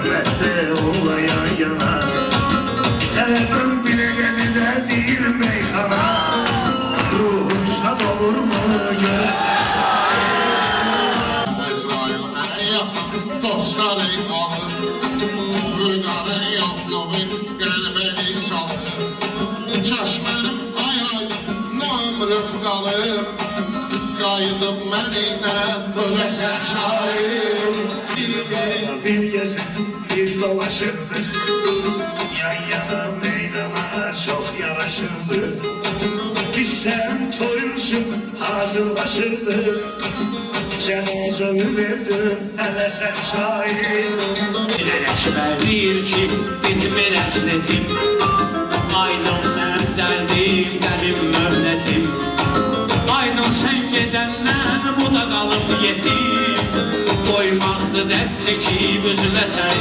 Kıyamette olaya yana Telefon bile geldi de değil meykana Ruhum şad olur mu Ezrail dostları alır Rügarı yaptığın qəlbəni salır Çeşmənim ayay ömrüm qalır Qayıdıb mənimlə öləsən şair Bir gezip bir dolaşırdık Yan yana meydana çok yaraşırdık Biz sen toyunsun hazırlaşırdık Cenazemi verdim hele sen şahit Biləşmə deyir ki, bitmir əsnetim Aydın mənim dərdim, qəmim möhnətim Aydın sən gedəndən bu da qalıb yetim Qoymaqdır dərd çəkib üzülə tək